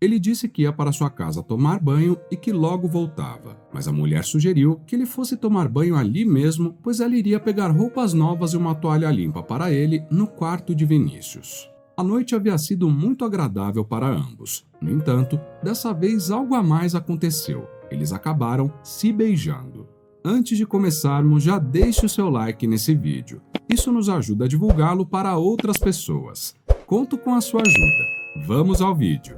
Ele disse que ia para sua casa tomar banho e que logo voltava, mas a mulher sugeriu que ele fosse tomar banho ali mesmo, pois ela iria pegar roupas novas e uma toalha limpa para ele no quarto de Vinícius. A noite havia sido muito agradável para ambos. No entanto, dessa vez algo a mais aconteceu. Eles acabaram se beijando. Antes de começarmos, já deixe o seu like nesse vídeo. Isso nos ajuda a divulgá-lo para outras pessoas. Conto com a sua ajuda. Vamos ao vídeo.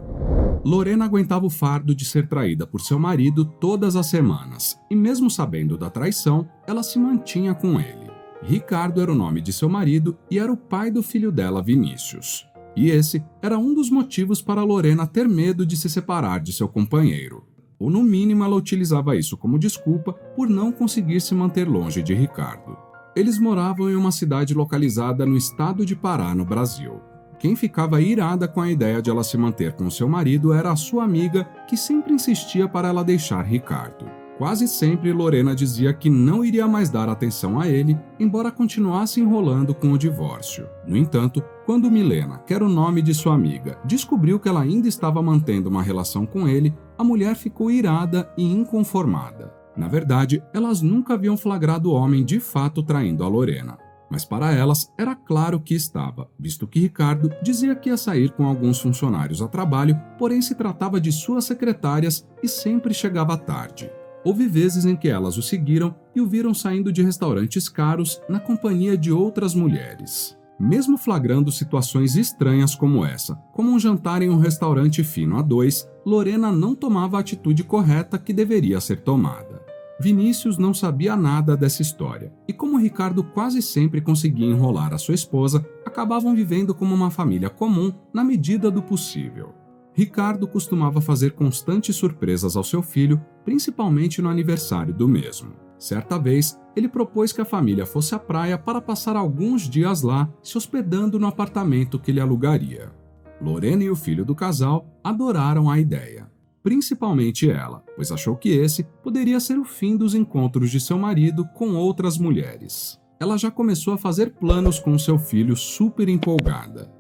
Lorena aguentava o fardo de ser traída por seu marido todas as semanas, e mesmo sabendo da traição, ela se mantinha com ele. Ricardo era o nome de seu marido e era o pai do filho dela, Vinícius. E esse era um dos motivos para Lorena ter medo de se separar de seu companheiro. Ou no mínimo ela utilizava isso como desculpa por não conseguir se manter longe de Ricardo. Eles moravam em uma cidade localizada no estado de Pará, no Brasil. Quem ficava irada com a ideia de ela se manter com seu marido era a sua amiga, que sempre insistia para ela deixar Ricardo. Quase sempre Lorena dizia que não iria mais dar atenção a ele, embora continuasse enrolando com o divórcio. No entanto, quando Milena, que era o nome de sua amiga, descobriu que ela ainda estava mantendo uma relação com ele, a mulher ficou irada e inconformada. Na verdade, elas nunca haviam flagrado o homem de fato traindo a Lorena. Mas para elas era claro que estava, visto que Ricardo dizia que ia sair com alguns funcionários a trabalho, porém se tratava de suas secretárias e sempre chegava tarde. Houve vezes em que elas o seguiram e o viram saindo de restaurantes caros na companhia de outras mulheres. Mesmo flagrando situações estranhas como essa, como um jantar em um restaurante fino a dois, Lorena não tomava a atitude correta que deveria ser tomada. Vinícius não sabia nada dessa história, e como Ricardo quase sempre conseguia enrolar a sua esposa, acabavam vivendo como uma família comum na medida do possível. Ricardo costumava fazer constantes surpresas ao seu filho, principalmente no aniversário do mesmo. Certa vez, ele propôs que a família fosse à praia para passar alguns dias lá, se hospedando no apartamento que ele alugaria. Lorena e o filho do casal adoraram a ideia. Principalmente ela, pois achou que esse poderia ser o fim dos encontros de seu marido com outras mulheres. Ela já começou a fazer planos com seu filho super empolgada.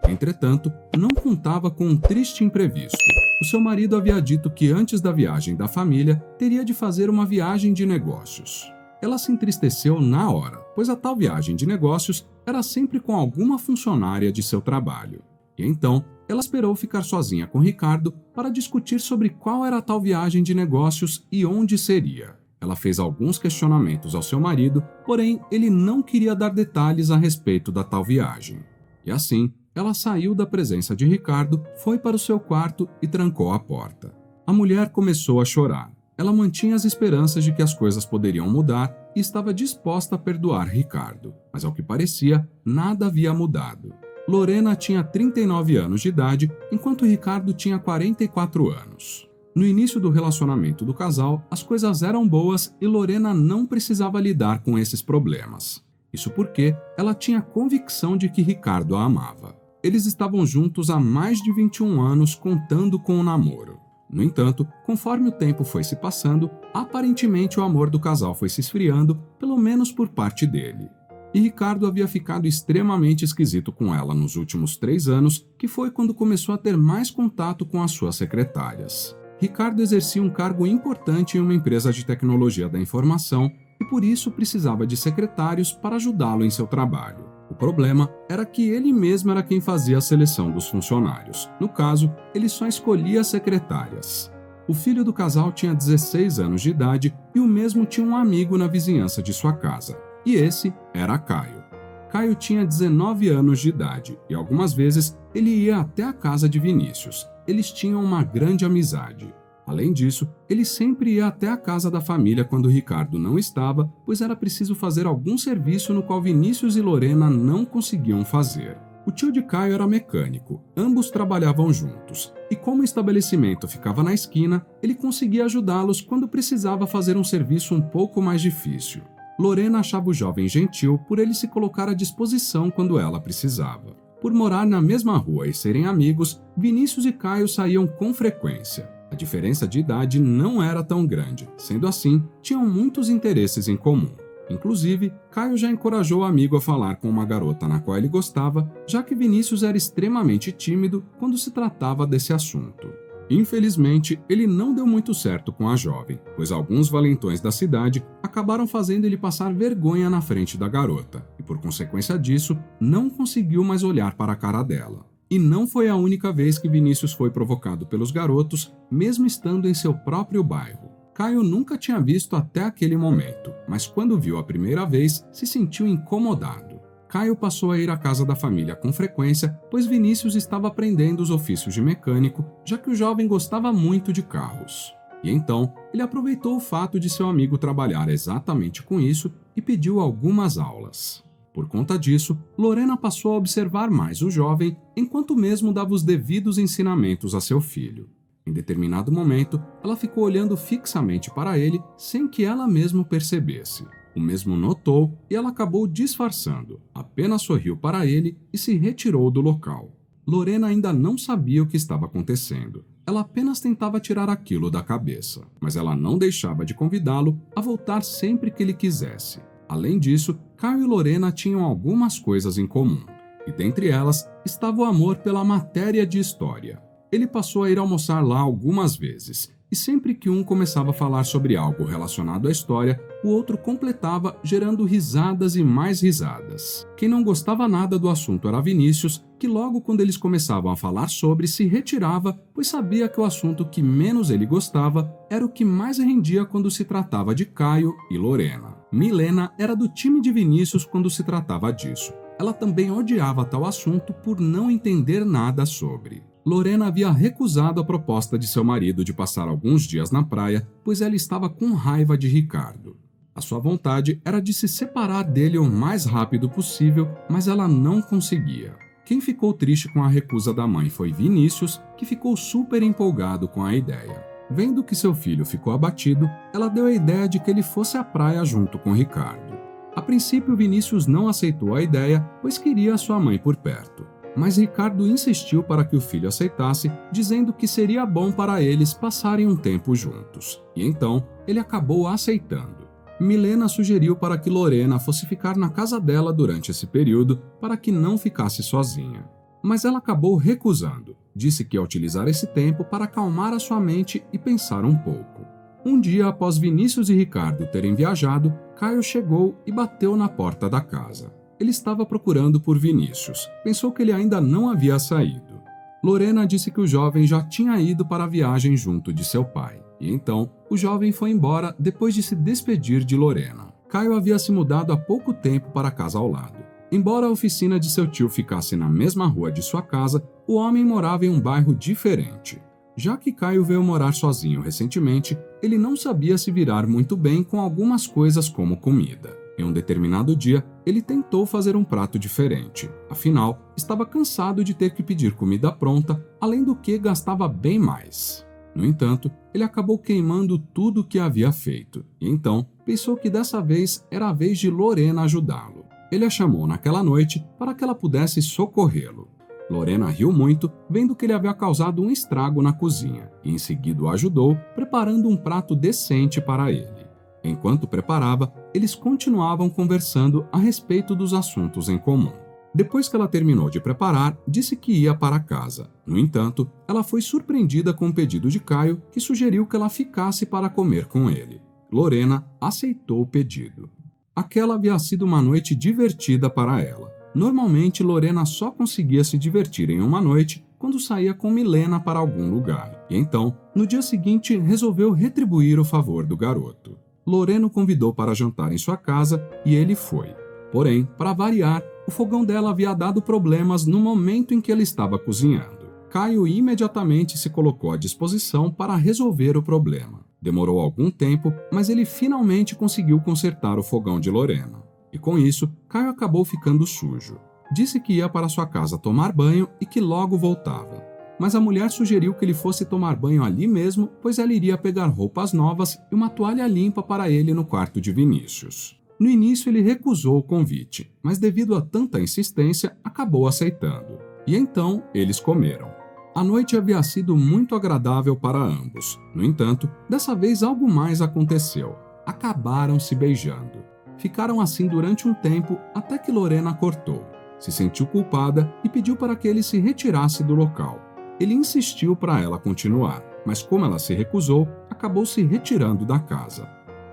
Entretanto, não contava com um triste imprevisto. O seu marido havia dito que antes da viagem da família, teria de fazer uma viagem de negócios. Ela se entristeceu na hora, pois a tal viagem de negócios era sempre com alguma funcionária de seu trabalho. E então, ela esperou ficar sozinha com Ricardo para discutir sobre qual era a tal viagem de negócios e onde seria. Ela fez alguns questionamentos ao seu marido, porém ele não queria dar detalhes a respeito da tal viagem. E assim, ela saiu da presença de Ricardo, foi para o seu quarto e trancou a porta. A mulher começou a chorar. Ela mantinha as esperanças de que as coisas poderiam mudar e estava disposta a perdoar Ricardo, mas ao que parecia, nada havia mudado. Lorena tinha 39 anos de idade, enquanto Ricardo tinha 44 anos. No início do relacionamento do casal, as coisas eram boas e Lorena não precisava lidar com esses problemas. Isso porque ela tinha convicção de que Ricardo a amava. Eles estavam juntos há mais de 21 anos, contando com o namoro. No entanto, conforme o tempo foi se passando, aparentemente o amor do casal foi se esfriando, pelo menos por parte dele. E Ricardo havia ficado extremamente esquisito com ela nos últimos 3 anos, que foi quando começou a ter mais contato com as suas secretárias. Ricardo exercia um cargo importante em uma empresa de tecnologia da informação e por isso precisava de secretários para ajudá-lo em seu trabalho. O problema era que ele mesmo era quem fazia a seleção dos funcionários. No caso, ele só escolhia secretárias. O filho do casal tinha 16 anos de idade e o mesmo tinha um amigo na vizinhança de sua casa. E esse era Caio. Caio tinha 19 anos de idade e algumas vezes ele ia até a casa de Vinícius. Eles tinham uma grande amizade. Além disso, ele sempre ia até a casa da família quando Ricardo não estava, pois era preciso fazer algum serviço no qual Vinícius e Lorena não conseguiam fazer. O tio de Caio era mecânico, ambos trabalhavam juntos, e como o estabelecimento ficava na esquina, ele conseguia ajudá-los quando precisava fazer um serviço um pouco mais difícil. Lorena achava o jovem gentil por ele se colocar à disposição quando ela precisava. Por morar na mesma rua e serem amigos, Vinícius e Caio saíam com frequência. A diferença de idade não era tão grande, sendo assim, tinham muitos interesses em comum. Inclusive, Caio já encorajou o amigo a falar com uma garota na qual ele gostava, já que Vinícius era extremamente tímido quando se tratava desse assunto. Infelizmente, ele não deu muito certo com a jovem, pois alguns valentões da cidade acabaram fazendo ele passar vergonha na frente da garota, e por consequência disso, não conseguiu mais olhar para a cara dela. E não foi a única vez que Vinícius foi provocado pelos garotos, mesmo estando em seu próprio bairro. Caio nunca tinha visto até aquele momento, mas quando viu a primeira vez, se sentiu incomodado. Caio passou a ir à casa da família com frequência, pois Vinícius estava aprendendo os ofícios de mecânico, já que o jovem gostava muito de carros. E então, ele aproveitou o fato de seu amigo trabalhar exatamente com isso e pediu algumas aulas. Por conta disso, Lorena passou a observar mais o jovem, enquanto mesmo dava os devidos ensinamentos a seu filho. Em determinado momento, ela ficou olhando fixamente para ele sem que ela mesma percebesse. O mesmo notou e ela acabou disfarçando, apenas sorriu para ele e se retirou do local. Lorena ainda não sabia o que estava acontecendo. Ela apenas tentava tirar aquilo da cabeça, mas ela não deixava de convidá-lo a voltar sempre que ele quisesse. Além disso, Caio e Lorena tinham algumas coisas em comum, e dentre elas estava o amor pela matéria de história. Ele passou a ir almoçar lá algumas vezes, e sempre que um começava a falar sobre algo relacionado à história, o outro completava, gerando risadas e mais risadas. Quem não gostava nada do assunto era Vinícius, que logo quando eles começavam a falar sobre, se retirava, pois sabia que o assunto que menos ele gostava era o que mais rendia quando se tratava de Caio e Lorena. Milena era do time de Vinícius quando se tratava disso. Ela também odiava tal assunto por não entender nada sobre. Lorena havia recusado a proposta de seu marido de passar alguns dias na praia, pois ela estava com raiva de Ricardo. A sua vontade era de se separar dele o mais rápido possível, mas ela não conseguia. Quem ficou triste com a recusa da mãe foi Vinícius, que ficou super empolgado com a ideia. Vendo que seu filho ficou abatido, ela deu a ideia de que ele fosse à praia junto com Ricardo. A princípio, Vinícius não aceitou a ideia, pois queria sua mãe por perto. Mas Ricardo insistiu para que o filho aceitasse, dizendo que seria bom para eles passarem um tempo juntos. E então, ele acabou aceitando. Milena sugeriu para que Lorena fosse ficar na casa dela durante esse período, para que não ficasse sozinha. Mas ela acabou recusando. Disse que ia utilizar esse tempo para acalmar a sua mente e pensar um pouco. Um dia após Vinícius e Ricardo terem viajado, Caio chegou e bateu na porta da casa. Ele estava procurando por Vinícius. Pensou que ele ainda não havia saído. Lorena disse que o jovem já tinha ido para a viagem junto de seu pai. E então, o jovem foi embora depois de se despedir de Lorena. Caio havia se mudado há pouco tempo para a casa ao lado. Embora a oficina de seu tio ficasse na mesma rua de sua casa, o homem morava em um bairro diferente. Já que Caio veio morar sozinho recentemente, ele não sabia se virar muito bem com algumas coisas como comida. Em um determinado dia, ele tentou fazer um prato diferente. Afinal, estava cansado de ter que pedir comida pronta, além do que gastava bem mais. No entanto, ele acabou queimando tudo o que havia feito, e então pensou que dessa vez era a vez de Lorena ajudá-lo. Ele a chamou naquela noite para que ela pudesse socorrê-lo. Lorena riu muito, vendo que ele havia causado um estrago na cozinha, e em seguida o ajudou, preparando um prato decente para ele. Enquanto preparava, eles continuavam conversando a respeito dos assuntos em comum. Depois que ela terminou de preparar, disse que ia para casa. No entanto, ela foi surpreendida com o pedido de Caio, que sugeriu que ela ficasse para comer com ele. Lorena aceitou o pedido. Aquela havia sido uma noite divertida para ela. Normalmente, Lorena só conseguia se divertir em uma noite quando saía com Milena para algum lugar. E então, no dia seguinte, resolveu retribuir o favor do garoto. Lorena o convidou para jantar em sua casa e ele foi. Porém, para variar, o fogão dela havia dado problemas no momento em que ele estava cozinhando. Caio imediatamente se colocou à disposição para resolver o problema. Demorou algum tempo, mas ele finalmente conseguiu consertar o fogão de Lorena. E com isso, Caio acabou ficando sujo. Disse que ia para sua casa tomar banho e que logo voltava. Mas a mulher sugeriu que ele fosse tomar banho ali mesmo, pois ela iria pegar roupas novas e uma toalha limpa para ele no quarto de Vinícius. No início ele recusou o convite, mas devido a tanta insistência, acabou aceitando. E então eles comeram. A noite havia sido muito agradável para ambos. No entanto, dessa vez algo mais aconteceu. Acabaram se beijando. Ficaram assim durante um tempo até que Lorena cortou. Se sentiu culpada e pediu para que ele se retirasse do local. Ele insistiu para ela continuar, mas como ela se recusou, acabou se retirando da casa.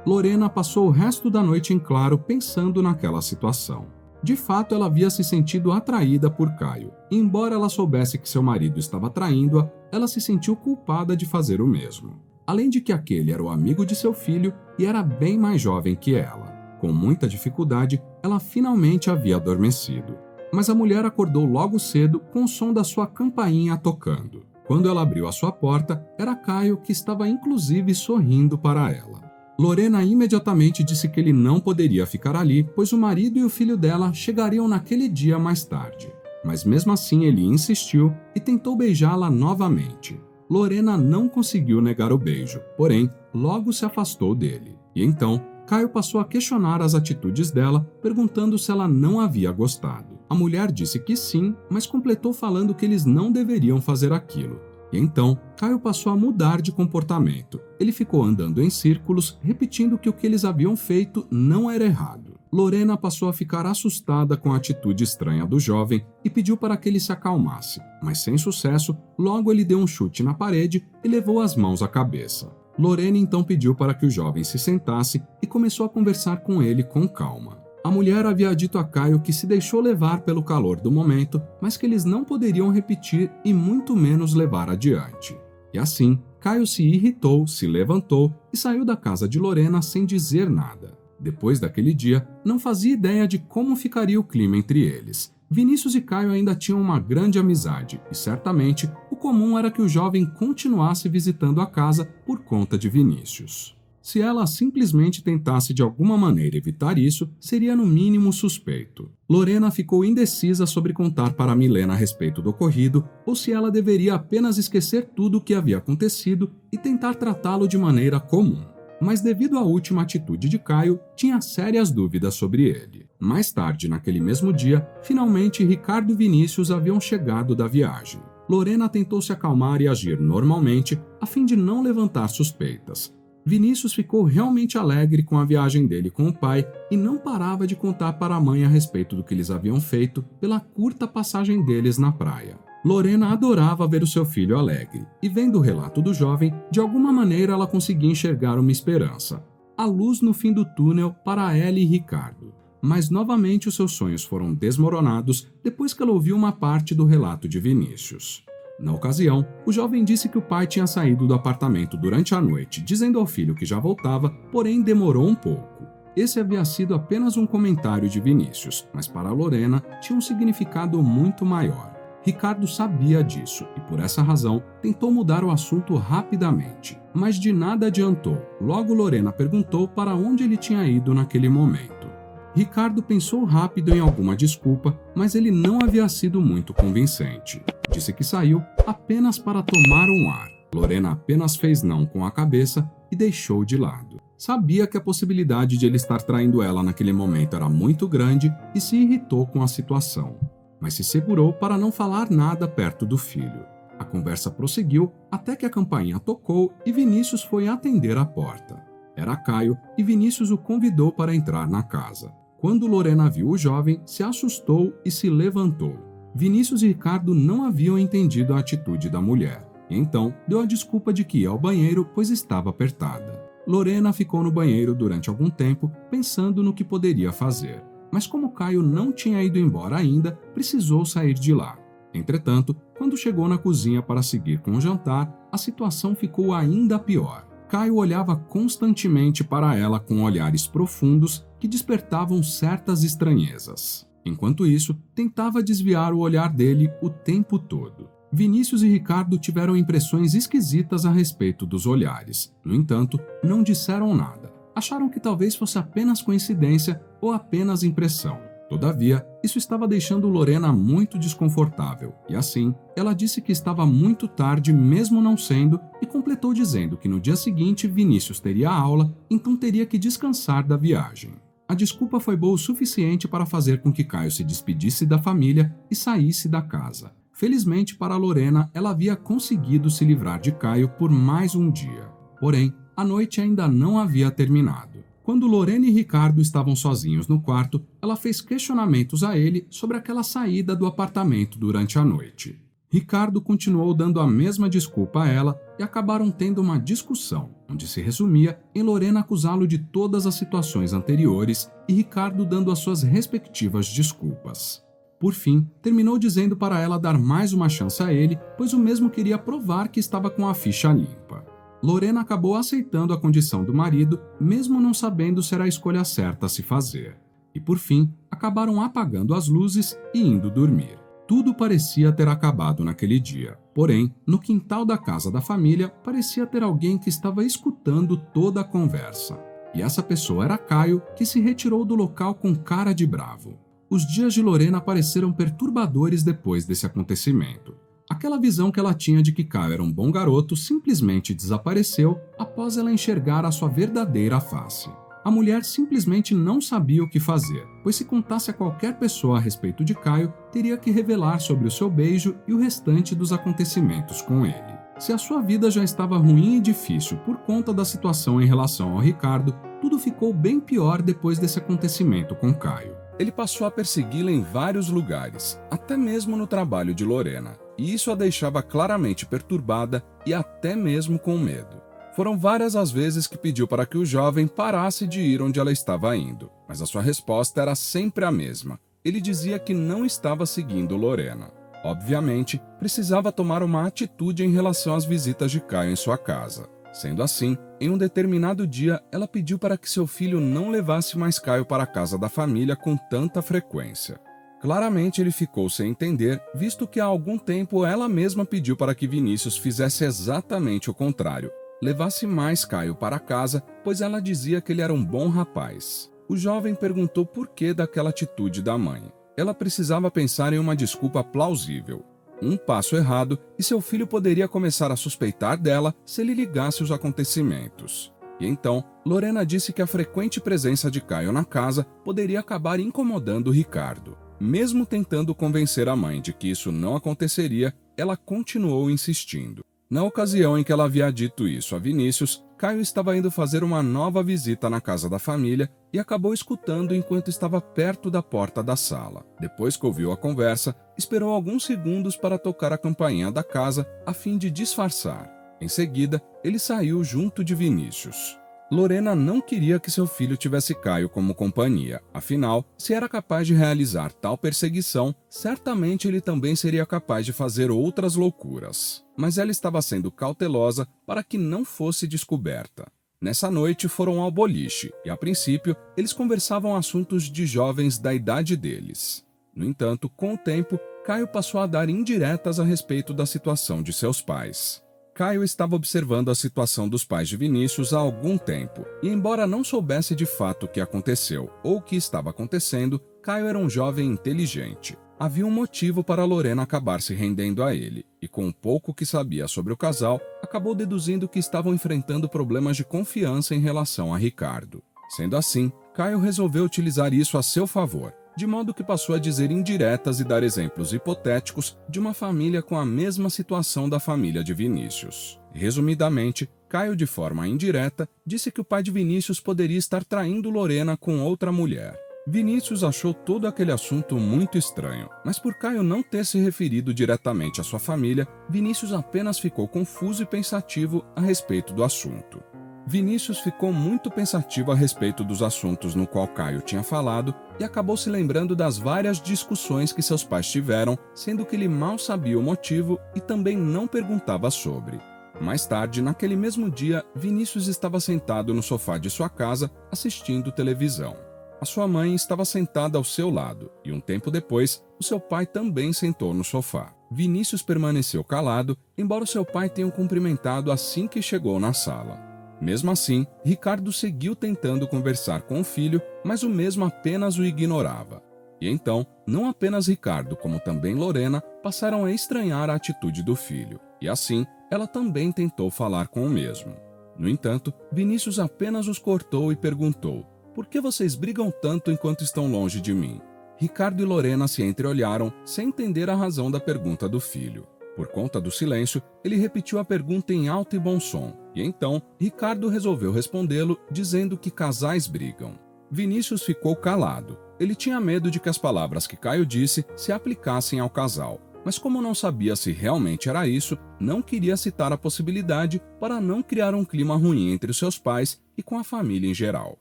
Lorena passou o resto da noite em claro pensando naquela situação. De fato, ela havia se sentido atraída por Caio, e embora ela soubesse que seu marido estava traindo-a, ela se sentiu culpada de fazer o mesmo. Além de que aquele era o amigo de seu filho e era bem mais jovem que ela. Com muita dificuldade, ela finalmente havia adormecido. Mas a mulher acordou logo cedo com o som da sua campainha tocando. Quando ela abriu a sua porta, era Caio que estava inclusive sorrindo para ela. Lorena imediatamente disse que ele não poderia ficar ali, pois o marido e o filho dela chegariam naquele dia mais tarde. Mas mesmo assim ele insistiu e tentou beijá-la novamente. Lorena não conseguiu negar o beijo, porém, logo se afastou dele. E então, Caio passou a questionar as atitudes dela, perguntando se ela não havia gostado. A mulher disse que sim, mas completou falando que eles não deveriam fazer aquilo. E então, Caio passou a mudar de comportamento. Ele ficou andando em círculos, repetindo que o que eles haviam feito não era errado. Lorena passou a ficar assustada com a atitude estranha do jovem e pediu para que ele se acalmasse, mas sem sucesso, logo ele deu um chute na parede e levou as mãos à cabeça. Lorena então pediu para que o jovem se sentasse e começou a conversar com ele com calma. A mulher havia dito a Caio que se deixou levar pelo calor do momento, mas que eles não poderiam repetir e muito menos levar adiante. E assim, Caio se irritou, se levantou e saiu da casa de Lorena sem dizer nada. Depois daquele dia, não fazia ideia de como ficaria o clima entre eles. Vinícius e Caio ainda tinham uma grande amizade e certamente o comum era que o jovem continuasse visitando a casa por conta de Vinícius. Se ela simplesmente tentasse de alguma maneira evitar isso, seria no mínimo suspeito. Lorena ficou indecisa sobre contar para Milena a respeito do ocorrido ou se ela deveria apenas esquecer tudo o que havia acontecido e tentar tratá-lo de maneira comum. Mas devido à última atitude de Caio, tinha sérias dúvidas sobre ele. Mais tarde, naquele mesmo dia, finalmente Ricardo e Vinícius haviam chegado da viagem. Lorena tentou se acalmar e agir normalmente, a fim de não levantar suspeitas. Vinícius ficou realmente alegre com a viagem dele com o pai e não parava de contar para a mãe a respeito do que eles haviam feito pela curta passagem deles na praia. Lorena adorava ver o seu filho alegre, e vendo o relato do jovem, de alguma maneira ela conseguia enxergar uma esperança. A luz no fim do túnel para ela e Ricardo. Mas novamente os seus sonhos foram desmoronados depois que ela ouviu uma parte do relato de Vinícius. Na ocasião, o jovem disse que o pai tinha saído do apartamento durante a noite, dizendo ao filho que já voltava, porém demorou um pouco. Esse havia sido apenas um comentário de Vinícius, mas para Lorena tinha um significado muito maior. Ricardo sabia disso e, por essa razão, tentou mudar o assunto rapidamente. Mas de nada adiantou. Logo Lorena perguntou para onde ele tinha ido naquele momento. Ricardo pensou rápido em alguma desculpa, mas ele não havia sido muito convincente. Disse que saiu apenas para tomar um ar. Lorena apenas fez não com a cabeça e deixou de lado. Sabia que a possibilidade de ele estar traindo ela naquele momento era muito grande e se irritou com a situação. Mas se segurou para não falar nada perto do filho. A conversa prosseguiu até que a campainha tocou e Vinícius foi atender a porta. Era Caio e Vinícius o convidou para entrar na casa. Quando Lorena viu o jovem, se assustou e se levantou. Vinícius e Ricardo não haviam entendido a atitude da mulher, e então deu a desculpa de que ia ao banheiro pois estava apertada. Lorena ficou no banheiro durante algum tempo, pensando no que poderia fazer. Mas como Caio não tinha ido embora ainda, precisou sair de lá. Entretanto, quando chegou na cozinha para seguir com o jantar, a situação ficou ainda pior. Caio olhava constantemente para ela com olhares profundos que despertavam certas estranhezas. Enquanto isso, tentava desviar o olhar dele o tempo todo. Vinícius e Ricardo tiveram impressões esquisitas a respeito dos olhares. No entanto, não disseram nada. Acharam que talvez fosse apenas coincidência ou apenas impressão. Todavia, isso estava deixando Lorena muito desconfortável, e assim, ela disse que estava muito tarde mesmo não sendo e completou dizendo que no dia seguinte Vinícius teria aula, então teria que descansar da viagem. A desculpa foi boa o suficiente para fazer com que Caio se despedisse da família e saísse da casa. Felizmente para Lorena, ela havia conseguido se livrar de Caio por mais um dia. Porém, a noite ainda não havia terminado. Quando Lorena e Ricardo estavam sozinhos no quarto, ela fez questionamentos a ele sobre aquela saída do apartamento durante a noite. Ricardo continuou dando a mesma desculpa a ela e acabaram tendo uma discussão, onde se resumia em Lorena acusá-lo de todas as situações anteriores e Ricardo dando as suas respectivas desculpas. Por fim, terminou dizendo para ela dar mais uma chance a ele, pois o mesmo queria provar que estava com a ficha limpa. Lorena acabou aceitando a condição do marido, mesmo não sabendo se era a escolha certa a se fazer. E por fim, acabaram apagando as luzes e indo dormir. Tudo parecia ter acabado naquele dia. Porém, no quintal da casa da família, parecia ter alguém que estava escutando toda a conversa. E essa pessoa era Caio, que se retirou do local com cara de bravo. Os dias de Lorena pareceram perturbadores depois desse acontecimento. Aquela visão que ela tinha de que Caio era um bom garoto simplesmente desapareceu após ela enxergar a sua verdadeira face. A mulher simplesmente não sabia o que fazer, pois se contasse a qualquer pessoa a respeito de Caio, teria que revelar sobre o seu beijo e o restante dos acontecimentos com ele. Se a sua vida já estava ruim e difícil por conta da situação em relação ao Ricardo, tudo ficou bem pior depois desse acontecimento com Caio. Ele passou a persegui-la em vários lugares, até mesmo no trabalho de Lorena, e isso a deixava claramente perturbada e até mesmo com medo. Foram várias as vezes que pediu para que o jovem parasse de ir onde ela estava indo, mas a sua resposta era sempre a mesma. Ele dizia que não estava seguindo Lorena. Obviamente, precisava tomar uma atitude em relação às visitas de Caio em sua casa. Sendo assim, em um determinado dia, ela pediu para que seu filho não levasse mais Caio para a casa da família com tanta frequência. Claramente ele ficou sem entender, visto que há algum tempo ela mesma pediu para que Vinícius fizesse exatamente o contrário, levasse mais Caio para casa, pois ela dizia que ele era um bom rapaz. O jovem perguntou por que daquela atitude da mãe. Ela precisava pensar em uma desculpa plausível. Um passo errado e seu filho poderia começar a suspeitar dela se ele ligasse os acontecimentos. E então, Lorena disse que a frequente presença de Caio na casa poderia acabar incomodando Ricardo. Mesmo tentando convencer a mãe de que isso não aconteceria, ela continuou insistindo. Na ocasião em que ela havia dito isso a Vinícius, Caio estava indo fazer uma nova visita na casa da família e acabou escutando enquanto estava perto da porta da sala. Depois que ouviu a conversa, esperou alguns segundos para tocar a campainha da casa a fim de disfarçar. Em seguida, ele saiu junto de Vinícius. Lorena não queria que seu filho tivesse Caio como companhia. Afinal, se era capaz de realizar tal perseguição, certamente ele também seria capaz de fazer outras loucuras. Mas ela estava sendo cautelosa para que não fosse descoberta. Nessa noite foram ao boliche e, a princípio, eles conversavam assuntos de jovens da idade deles. No entanto, com o tempo, Caio passou a dar indiretas a respeito da situação de seus pais. Caio estava observando a situação dos pais de Vinícius há algum tempo, e embora não soubesse de fato o que aconteceu ou o que estava acontecendo, Caio era um jovem inteligente. Havia um motivo para Lorena acabar se rendendo a ele, e com o pouco que sabia sobre o casal, acabou deduzindo que estavam enfrentando problemas de confiança em relação a Ricardo. Sendo assim, Caio resolveu utilizar isso a seu favor, de modo que passou a dizer indiretas e dar exemplos hipotéticos de uma família com a mesma situação da família de Vinícius. Resumidamente, Caio, de forma indireta, disse que o pai de Vinícius poderia estar traindo Lorena com outra mulher. Vinícius achou todo aquele assunto muito estranho, mas por Caio não ter se referido diretamente à sua família, Vinícius apenas ficou confuso e pensativo a respeito do assunto. Vinícius ficou muito pensativo a respeito dos assuntos no qual Caio tinha falado e acabou se lembrando das várias discussões que seus pais tiveram, sendo que ele mal sabia o motivo e também não perguntava sobre. Mais tarde, naquele mesmo dia, Vinícius estava sentado no sofá de sua casa, assistindo televisão. A sua mãe estava sentada ao seu lado e, um tempo depois, o seu pai também sentou no sofá. Vinícius permaneceu calado, embora o seu pai tenha o cumprimentado assim que chegou na sala. Mesmo assim, Ricardo seguiu tentando conversar com o filho, mas o mesmo apenas o ignorava. E então, não apenas Ricardo, como também Lorena, passaram a estranhar a atitude do filho. E assim, ela também tentou falar com o mesmo. No entanto, Vinícius apenas os cortou e perguntou: "Por que vocês brigam tanto enquanto estão longe de mim?" Ricardo e Lorena se entreolharam, sem entender a razão da pergunta do filho. Por conta do silêncio, ele repetiu a pergunta em alto e bom som, e então Ricardo resolveu respondê-lo, dizendo que casais brigam. Vinícius ficou calado. Ele tinha medo de que as palavras que Caio disse se aplicassem ao casal. mas como não sabia se realmente era isso, não queria citar a possibilidade para não criar um clima ruim entre os seus pais e com a família em geral.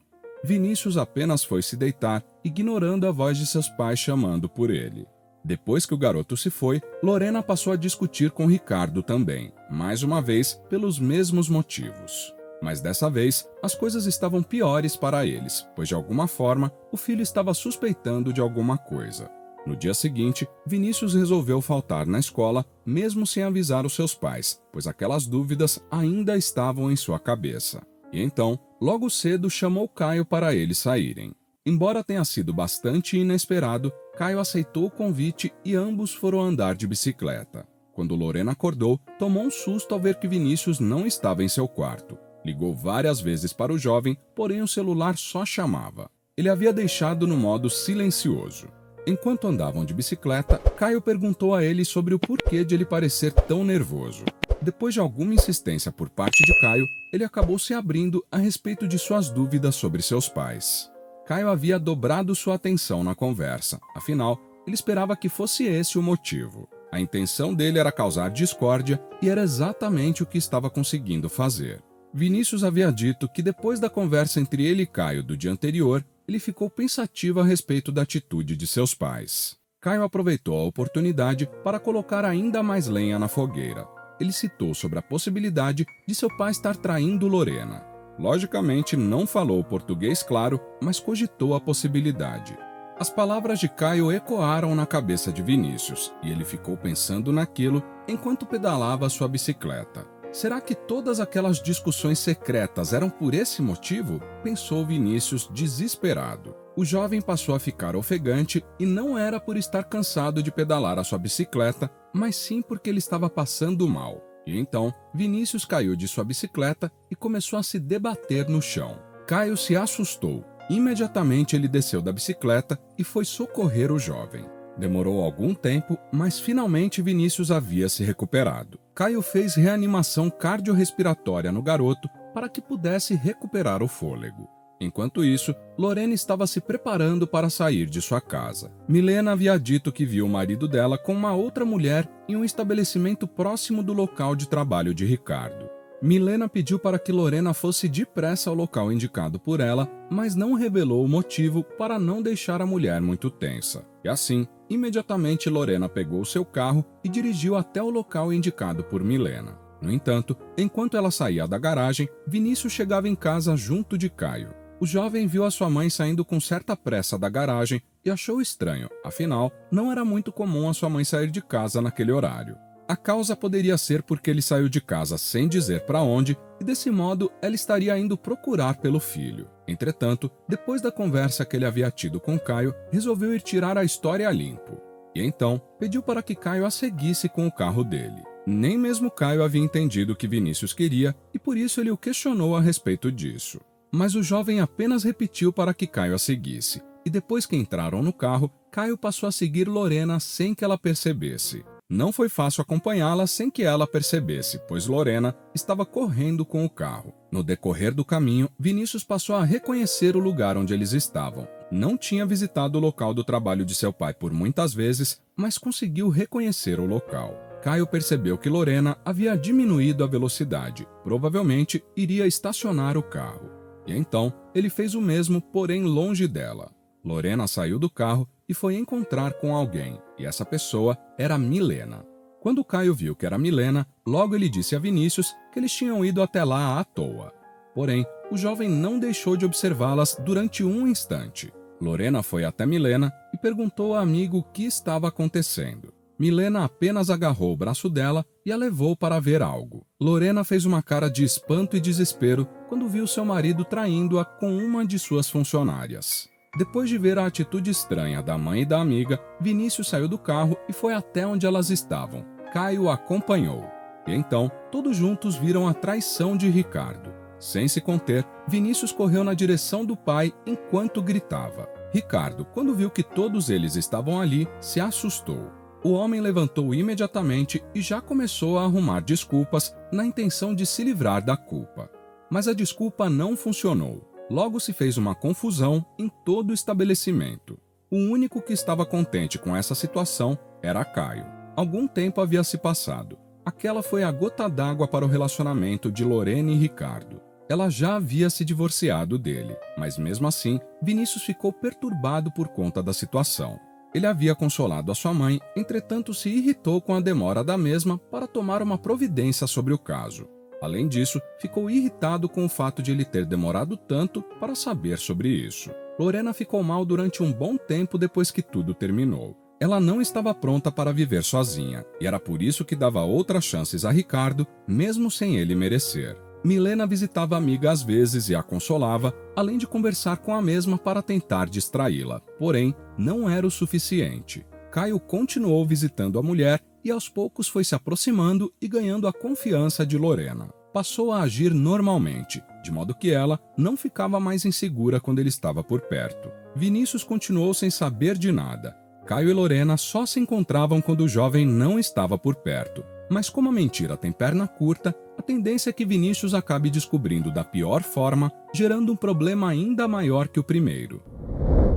Vinícius apenas foi se deitar, ignorando a voz de seus pais chamando por ele. Depois que o garoto se foi, Lorena passou a discutir com Ricardo também, mais uma vez pelos mesmos motivos. Mas dessa vez, as coisas estavam piores para eles, pois de alguma forma, o filho estava suspeitando de alguma coisa. No dia seguinte, Vinícius resolveu faltar na escola, mesmo sem avisar os seus pais, pois aquelas dúvidas ainda estavam em sua cabeça. E então, logo cedo chamou Caio para eles saírem. Embora tenha sido bastante inesperado, Caio aceitou o convite e ambos foram andar de bicicleta. Quando Lorena acordou, tomou um susto ao ver que Vinícius não estava em seu quarto. Ligou várias vezes para o jovem, porém o celular só chamava. Ele havia deixado no modo silencioso. Enquanto andavam de bicicleta, Caio perguntou a ele sobre o porquê de ele parecer tão nervoso. Depois de alguma insistência por parte de Caio, ele acabou se abrindo a respeito de suas dúvidas sobre seus pais. Caio havia dobrado sua atenção na conversa, afinal, ele esperava que fosse esse o motivo. A intenção dele era causar discórdia e era exatamente o que estava conseguindo fazer. Vinícius havia dito que depois da conversa entre ele e Caio do dia anterior, ele ficou pensativo a respeito da atitude de seus pais. Caio aproveitou a oportunidade para colocar ainda mais lenha na fogueira. Ele citou sobre a possibilidade de seu pai estar traindo Lorena. Logicamente, não falou português claro, mas cogitou a possibilidade. As palavras de Caio ecoaram na cabeça de Vinícius, e ele ficou pensando naquilo enquanto pedalava sua bicicleta. Será que todas aquelas discussões secretas eram por esse motivo? Pensou Vinícius desesperado. O jovem passou a ficar ofegante e não era por estar cansado de pedalar a sua bicicleta, mas sim porque ele estava passando mal. E então, Vinícius caiu de sua bicicleta e começou a se debater no chão. Caio se assustou. Imediatamente ele desceu da bicicleta e foi socorrer o jovem. Demorou algum tempo, mas finalmente Vinícius havia se recuperado. Caio fez reanimação cardiorrespiratória no garoto para que pudesse recuperar o fôlego. Enquanto isso, Lorena estava se preparando para sair de sua casa. Milena havia dito que viu o marido dela com uma outra mulher em um estabelecimento próximo do local de trabalho de Ricardo. Milena pediu para que Lorena fosse depressa ao local indicado por ela, mas não revelou o motivo para não deixar a mulher muito tensa. E assim, imediatamente Lorena pegou seu carro e dirigiu até o local indicado por Milena. No entanto, enquanto ela saía da garagem, Vinícius chegava em casa junto de Caio. O jovem viu a sua mãe saindo com certa pressa da garagem e achou estranho, afinal, não era muito comum a sua mãe sair de casa naquele horário. A causa poderia ser porque ele saiu de casa sem dizer para onde e, desse modo, ela estaria indo procurar pelo filho. Entretanto, depois da conversa que ele havia tido com Caio, resolveu ir tirar a história a limpo. E então, pediu para que Caio a seguisse com o carro dele. Nem mesmo Caio havia entendido o que Vinícius queria e por isso ele o questionou a respeito disso. Mas o jovem apenas repetiu para que Caio a seguisse. E depois que entraram no carro, Caio passou a seguir Lorena sem que ela percebesse. Não foi fácil acompanhá-la sem que ela percebesse, pois Lorena estava correndo com o carro. No decorrer do caminho, Vinícius passou a reconhecer o lugar onde eles estavam. Não tinha visitado o local do trabalho de seu pai por muitas vezes, mas conseguiu reconhecer o local. Caio percebeu que Lorena havia diminuído a velocidade. Provavelmente iria estacionar o carro. E então, ele fez o mesmo, porém longe dela. Lorena saiu do carro e foi encontrar com alguém, e essa pessoa era Milena. Quando Caio viu que era Milena, logo ele disse a Vinícius que eles tinham ido até lá à toa. Porém, o jovem não deixou de observá-las durante um instante. Lorena foi até Milena e perguntou ao amigo o que estava acontecendo. Milena apenas agarrou o braço dela e a levou para ver algo. Lorena fez uma cara de espanto e desespero quando viu seu marido traindo-a com uma de suas funcionárias. Depois de ver a atitude estranha da mãe e da amiga, Vinícius saiu do carro e foi até onde elas estavam. Caio a acompanhou. E então, todos juntos viram a traição de Ricardo. Sem se conter, Vinícius correu na direção do pai enquanto gritava. Ricardo, quando viu que todos eles estavam ali, se assustou. O homem levantou imediatamente e já começou a arrumar desculpas na intenção de se livrar da culpa. Mas a desculpa não funcionou. Logo se fez uma confusão em todo o estabelecimento. O único que estava contente com essa situação era Caio. Algum tempo havia se passado. Aquela foi a gota d'água para o relacionamento de Lorena e Ricardo. Ela já havia se divorciado dele, mas mesmo assim, Vinícius ficou perturbado por conta da situação. Ele havia consolado a sua mãe, entretanto se irritou com a demora da mesma para tomar uma providência sobre o caso. Além disso, ficou irritado com o fato de ele ter demorado tanto para saber sobre isso. Lorena ficou mal durante um bom tempo depois que tudo terminou. Ela não estava pronta para viver sozinha, e era por isso que dava outras chances a Ricardo, mesmo sem ele merecer. Milena visitava a amiga às vezes e a consolava, além de conversar com a mesma para tentar distraí-la. Porém, não era o suficiente. Caio continuou visitando a mulher e aos poucos foi se aproximando e ganhando a confiança de Lorena. Passou a agir normalmente, de modo que ela não ficava mais insegura quando ele estava por perto. Vinícius continuou sem saber de nada. Caio e Lorena só se encontravam quando o jovem não estava por perto. Mas como a mentira tem perna curta, a tendência é que Vinícius acabe descobrindo da pior forma, gerando um problema ainda maior que o primeiro.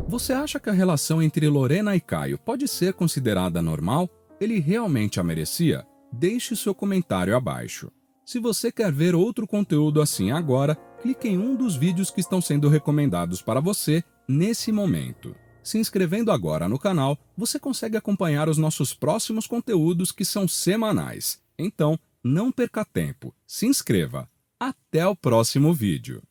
Você acha que a relação entre Lorena e Caio pode ser considerada normal? Ele realmente a merecia? Deixe seu comentário abaixo. Se você quer ver outro conteúdo assim agora, clique em um dos vídeos que estão sendo recomendados para você nesse momento. Se inscrevendo agora no canal, você consegue acompanhar os nossos próximos conteúdos que são semanais. Então, não perca tempo, se inscreva. Até o próximo vídeo.